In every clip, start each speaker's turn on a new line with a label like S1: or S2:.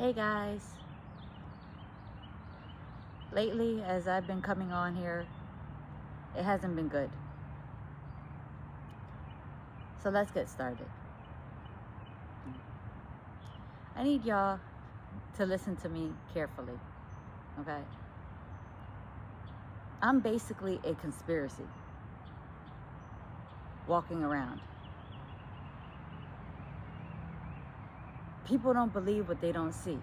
S1: Hey guys, lately as I've been coming on here, it hasn't been good. So let's get started. I need y'all to listen to me carefully, okay? I'm basically a conspiracy walking around. People don't believe what they don't see.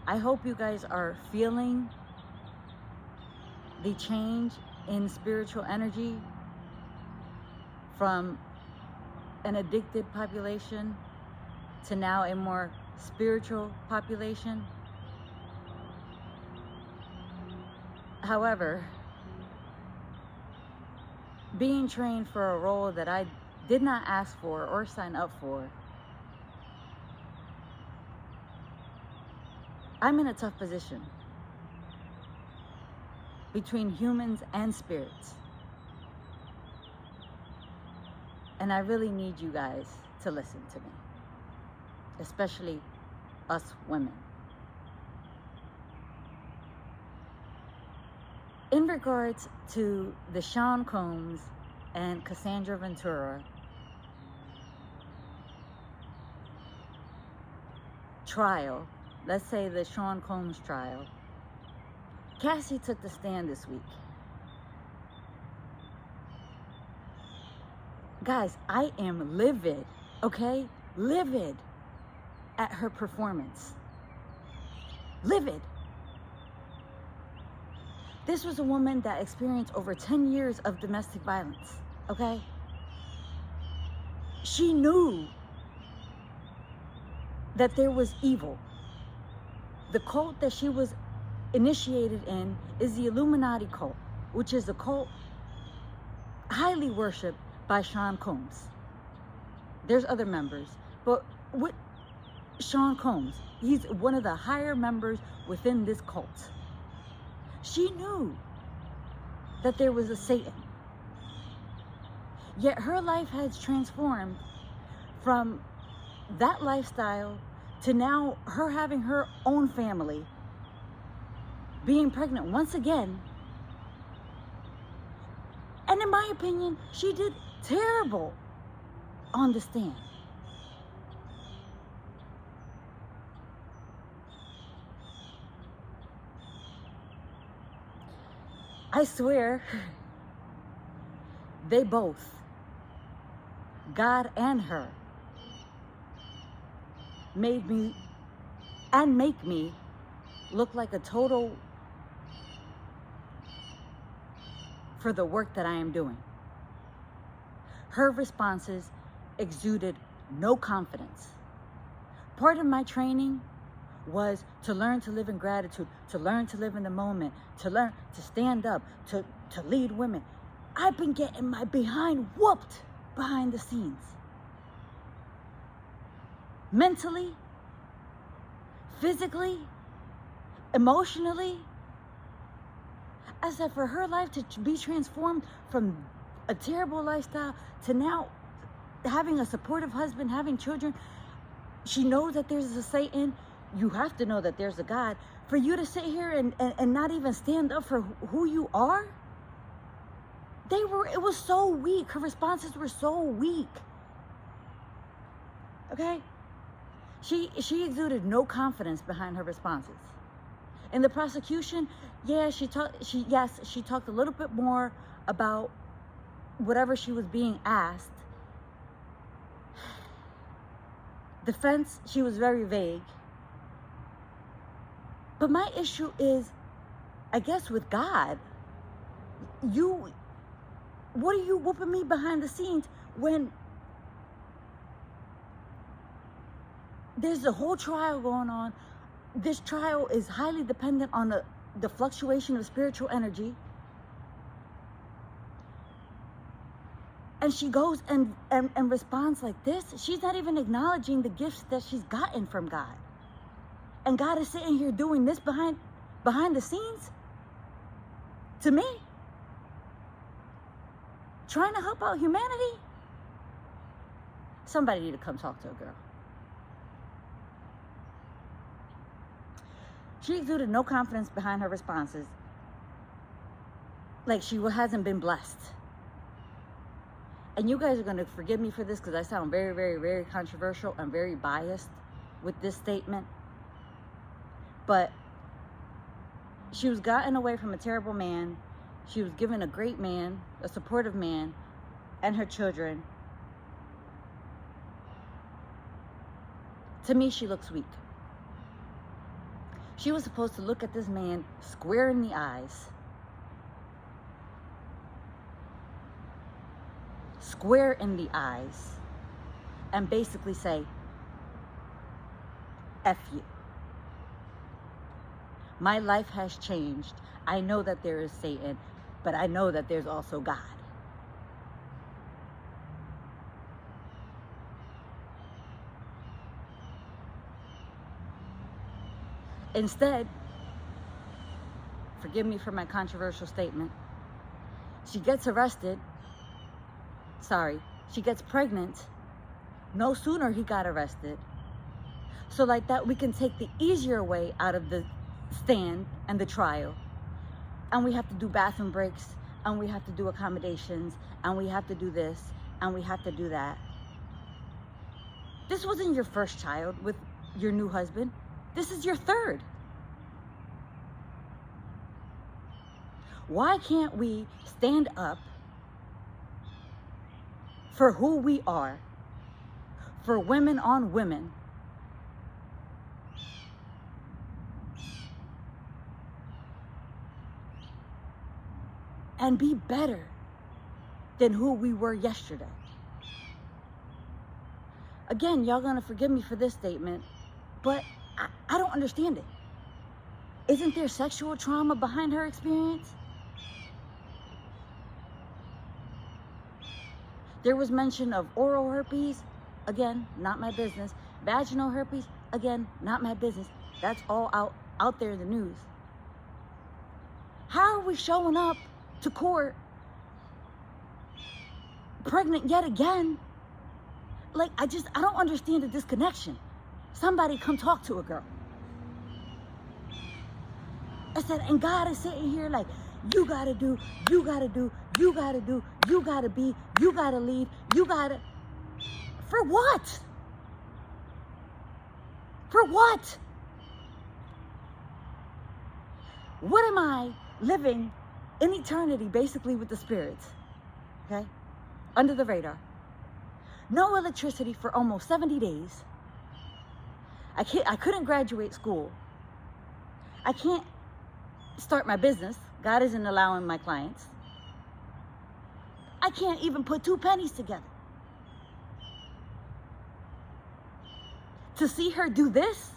S1: I hope you guys are feeling the change in spiritual energy from an addicted population to now a more spiritual population. However, being trained for a role that I did not ask for or sign up for, I'm in a tough position between humans and spirits. And I really need you guys to listen to me, especially us women. In regards to the Sean Combs and Cassandra Ventura trial, let's say the Sean Combs trial, Cassie took the stand this week. Guys, I am livid, okay? Livid at her performance. Livid. This was a woman that experienced over 10 years of domestic violence, okay? She knew that there was evil. The cult that she was initiated in is the Illuminati cult, which is a cult highly worshipped by Sean Combs. There's other members, but with Sean Combs, he's one of the higher members within this cult. She knew that there was a Satan. Yet her life has transformed from that lifestyle to now her having her own family, being pregnant once again. And in my opinion, she did terrible on the stand. I swear, they both, God and her, made me and make me look like a total for the work that I am doing. Her responses exuded no confidence. Part of my training was to learn to live in gratitude, to learn to live in the moment, to learn to stand up, to lead women. I've been getting my behind whooped behind the scenes. Mentally, physically, emotionally. I said, for her life to be transformed from a terrible lifestyle to now having a supportive husband, having children, she knows that there's a Satan. You have to know that there's a God. For you to sit here and not even stand up for who you are, it was so weak. Her responses were so weak. Okay? She exuded no confidence behind her responses. In the prosecution, yeah, she talked a little bit more about whatever she was being asked. Defense, she was very vague. But my issue is, I guess, with God. What are you whooping me behind the scenes when there's a whole trial going on? This trial is highly dependent on the fluctuation of spiritual energy. And she goes and responds like this. She's not even acknowledging the gifts that she's gotten from God. And God is sitting here doing this behind the scenes to me, trying to help out humanity. Somebody need to come talk to a girl. She exuded no confidence behind her responses. Like she hasn't been blessed. And you guys are going to forgive me for this because I sound very, very, very controversial and very biased with this statement. But she was gotten away from a terrible man. She was given a great man, a supportive man, and her children. To me, she looks weak. She was supposed to look at this man square in the eyes. Square in the eyes. And basically say, F you. My life has changed. I know that there is Satan, but I know that there's also God. Instead, forgive me for my controversial statement, she gets arrested. She gets pregnant. No sooner he got arrested. So like that, we can take the easier way out of the stand and the trial. And we have to do bathroom breaks, and we have to do accommodations, and we have to do this, and we have to do that. This wasn't your first child with your new husband. This is your third. Why can't we stand up for who we are, for women on women, and be better than who we were yesterday? Again, y'all gonna forgive me for this statement, but I don't understand it. Isn't there sexual trauma behind her experience? There was mention of oral herpes. Again, not my business. Vaginal herpes. Again, not my business. That's all out there in the news. How are we showing up to court pregnant yet again? Like, I don't understand the disconnection. Somebody come talk to a girl. I said, and God is sitting here like, you gotta do, you gotta do, you gotta do, you gotta be, you gotta lead, you gotta. For what? For what? What am I living in eternity basically with the spirits? Okay? Under the radar. No electricity for almost 70 days. I couldn't graduate school. I can't start my business. God isn't allowing my clients. I can't even put 2 pennies together. To see her do this?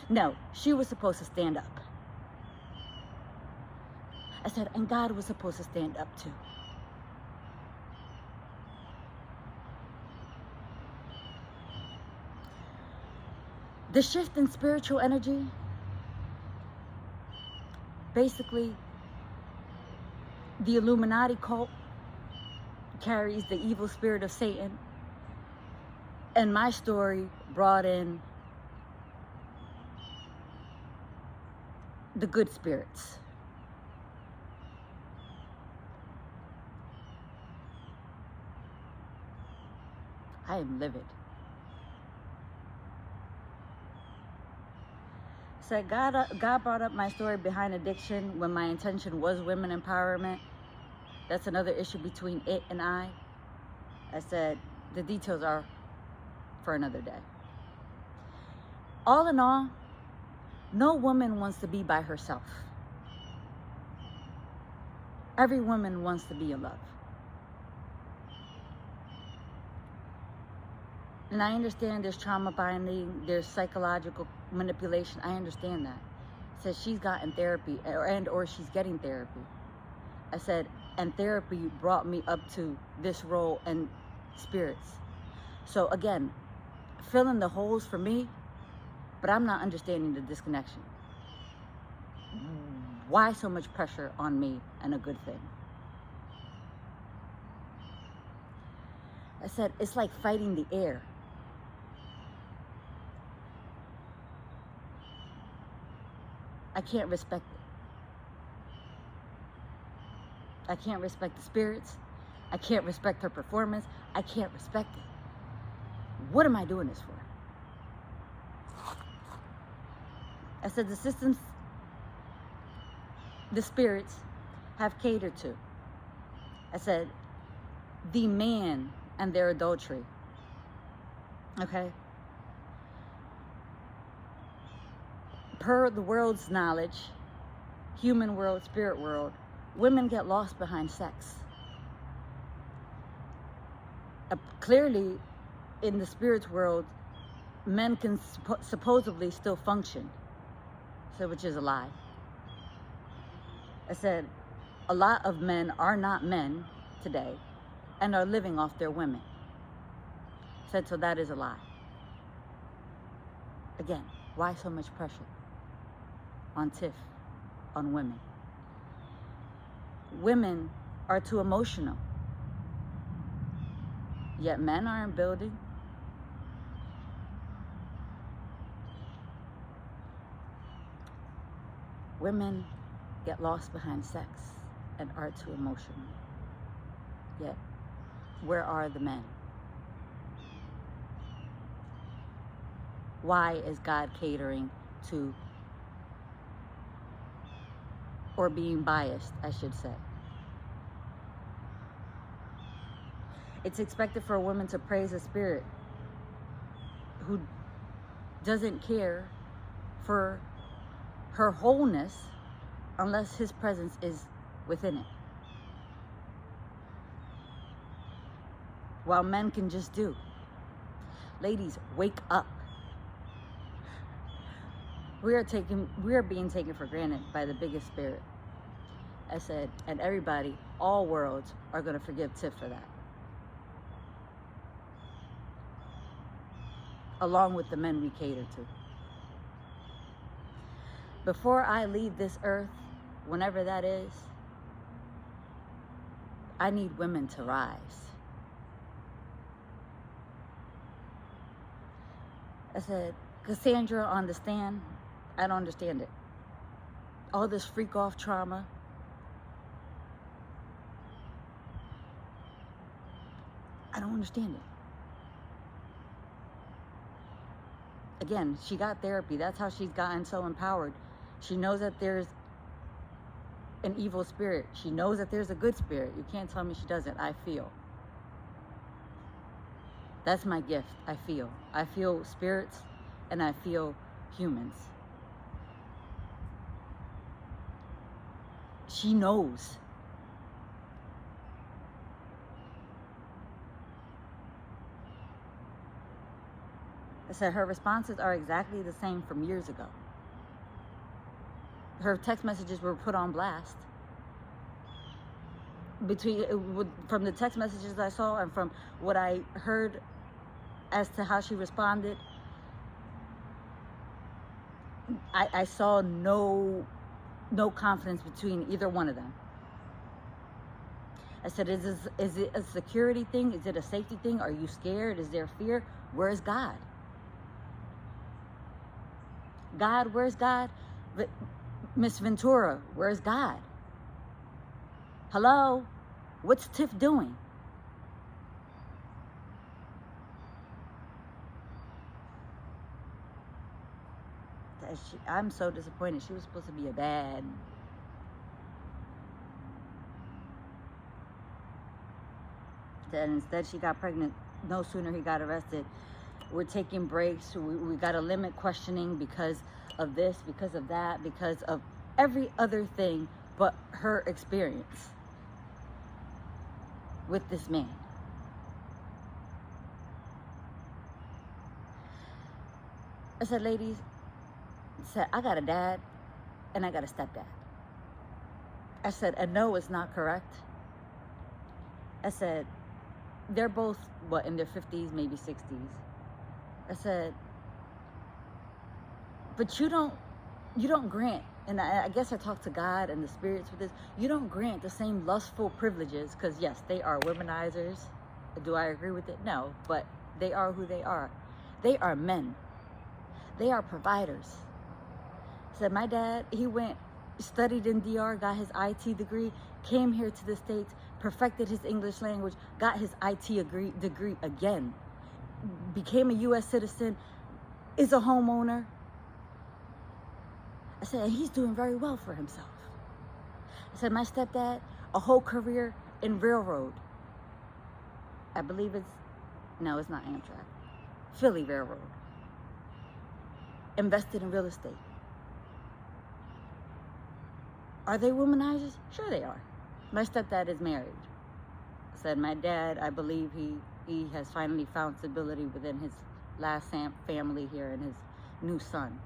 S1: No, she was supposed to stand up. I said, and God was supposed to stand up too. The shift in spiritual energy, basically, the Illuminati cult carries the evil spirit of Satan. And my story brought in the good spirits. I am livid. So God brought up my story behind addiction when my intention was women empowerment. That's another issue between it and I. I said the details are for another day. All in all, no woman wants to be by herself. Every woman wants to be in love. And I understand there's trauma binding, there's psychological manipulation. I understand that. It says she's gotten therapy or she's getting therapy. I said, and therapy brought me up to this role and spirits. So again, fill in the holes for me, but I'm not understanding the disconnection. Why so much pressure on me and a good thing? I said, it's like fighting the air. I can't respect it. I can't respect the spirits. I can't respect her performance. I can't respect it. What am I doing this for? I said the systems the spirits have catered to. I said the man and their adultery. Okay? Per the world's knowledge, human world, spirit world, women get lost behind sex. Clearly, in the spirit's world, men can supposedly still function, so which is a lie. I said a lot of men are not men today and are living off their women. I said, so that is a lie. Again, why so much pressure on Tiff, on women? Women are too emotional, yet men aren't building. Women get lost behind sex and are too emotional, yet where are the men? Why is God catering to, or being biased, I should say? It's expected for a woman to praise a spirit who doesn't care for her wholeness unless his presence is within it. While men can just do. Ladies, wake up. We are being taken for granted by the biggest spirit. I said, and everybody, all worlds, are going to forgive Tiff for that. Along with the men we cater to. Before I leave this earth, whenever that is, I need women to rise. I said, Cassandra on the stand, I don't understand it. All this freak off trauma. I don't understand it. Again, she got therapy. That's how she's gotten so empowered. She knows that there's an evil spirit. She knows that there's a good spirit. You can't tell me she doesn't. I feel. That's my gift. I feel. I feel spirits and I feel humans. She knows. I said her responses are exactly the same from years ago. Her text messages were put on blast. From the text messages I saw and from what I heard as to how she responded, I saw no confidence between either one of them. I said, is it a security thing? Is it a safety thing? Are you scared? Is there fear? Where's God? God, where's God? But Miss Ventura, where's God? Hello? What's Tiff doing? I'm so disappointed. She was supposed to be a bad. And instead she got pregnant. No sooner he got arrested. We're taking breaks. We got to limit questioning because of this, because of that, because of every other thing but her experience with this man. I said, ladies, I got a dad and I got a stepdad. I said, and no, it's not correct. I said, they're both, in their 50s, maybe 60s. I said, but you don't grant, and I guess I talked to God and the spirits with this, you don't grant the same lustful privileges, because yes, they are womanizers. Do I agree with it? No, but they are who they are. They are men. They are providers. Said my dad, he went, studied in DR, got his IT degree, came here to the States, perfected his English language, got his IT degree again, became a U.S. citizen, is a homeowner. I said, and he's doing very well for himself. I said, my stepdad, a whole career in railroad. I believe no, it's not Amtrak. Philly Railroad. Invested in real estate. Are they womanizers? Sure they are. My stepdad is married. I said, my dad, I believe he has finally found stability within his last family here and his new son.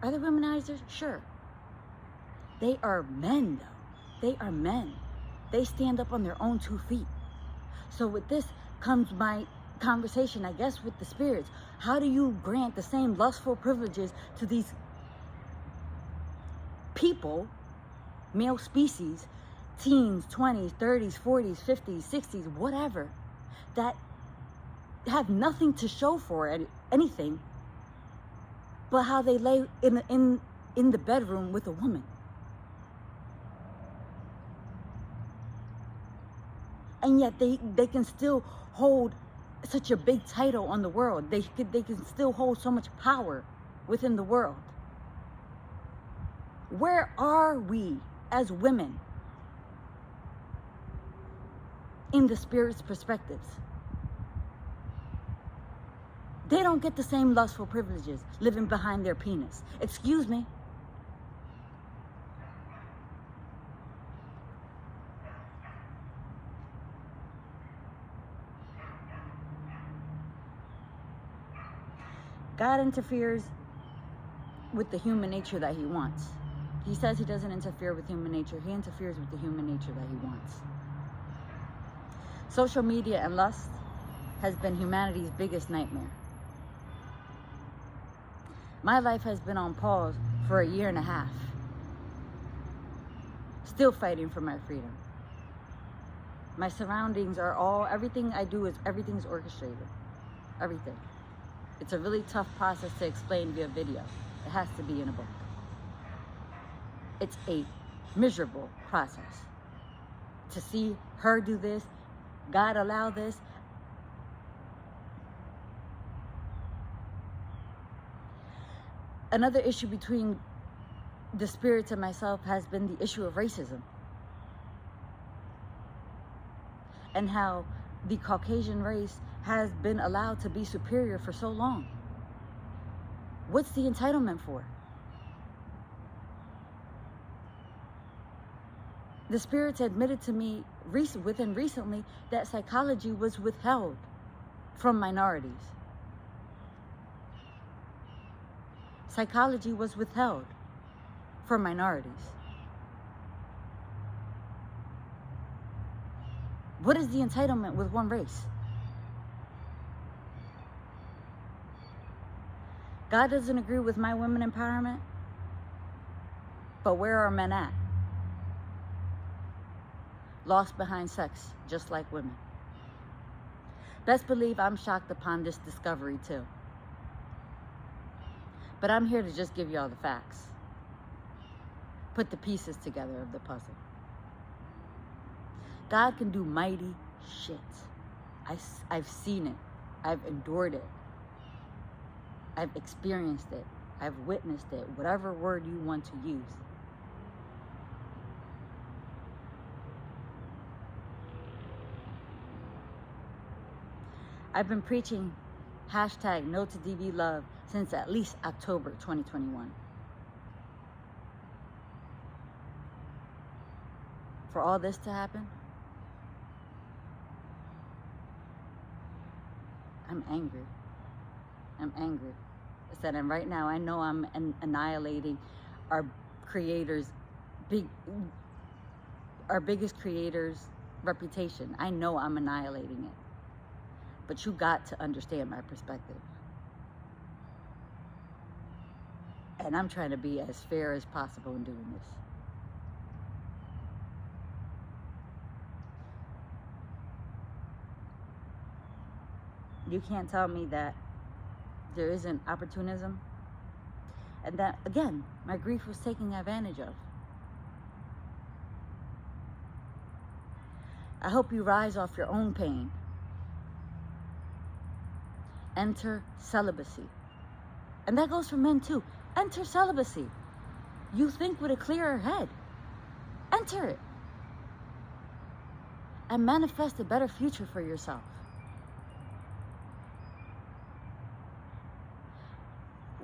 S1: Are they womanizers? Sure. They are men, though. They are men. They stand up on their own 2 feet. So with this comes my conversation, I guess, with the spirits. How do you grant the same lustful privileges to these people, male species, teens, 20s, 30s, 40s, 50s, 60s, whatever, that have nothing to show for anything but how they lay in the bedroom with a woman? And yet they can still hold such a big title on the world. They can still hold so much power within the world. Where are we as women in the spirit's perspectives? They don't get the same lustful privileges living behind their penis. Excuse me. God interferes with the human nature that he wants. He says he doesn't interfere with human nature. He interferes with the human nature that he wants. Social media and lust has been humanity's biggest nightmare. My life has been on pause for a year and a half. Still fighting for my freedom. My surroundings are everything I do everything's orchestrated. Everything. It's a really tough process to explain via video. It has to be in a book. It's a miserable process. To see her do this, God allow this. Another issue between the spirits and myself has been the issue of racism. And how the Caucasian race has been allowed to be superior for so long. What's the entitlement for? The spirits admitted to me recently that psychology was withheld from minorities. Psychology was withheld from minorities. What is the entitlement with one race? God doesn't agree with my women empowerment, but where are men at? Lost behind sex, just like women. Best believe I'm shocked upon this discovery too. But I'm here to just give y'all the facts. Put the pieces together of the puzzle. God can do mighty shit. I've seen it. I've endured it. I've experienced it. I've witnessed it. Whatever word you want to use. I've been preaching hashtag no to DV love since at least October 2021. For all this to happen, I'm angry. I'm angry. I said, and right now I know I'm annihilating our biggest creator's reputation. I know I'm annihilating it. But you got to understand my perspective. And I'm trying to be as fair as possible in doing this. You can't tell me that there isn't opportunism and that, again, my grief was taking advantage of. I hope you rise off your own pain. Enter celibacy. And that goes for men too. Enter celibacy. You think with a clearer head. Enter it. And manifest a better future for yourself.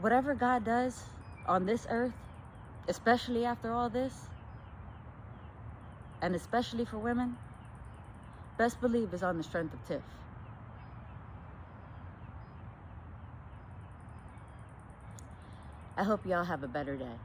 S1: Whatever God does on this earth, especially after all this, and especially for women, best believe is on the strength of Tiff. I hope y'all have a better day.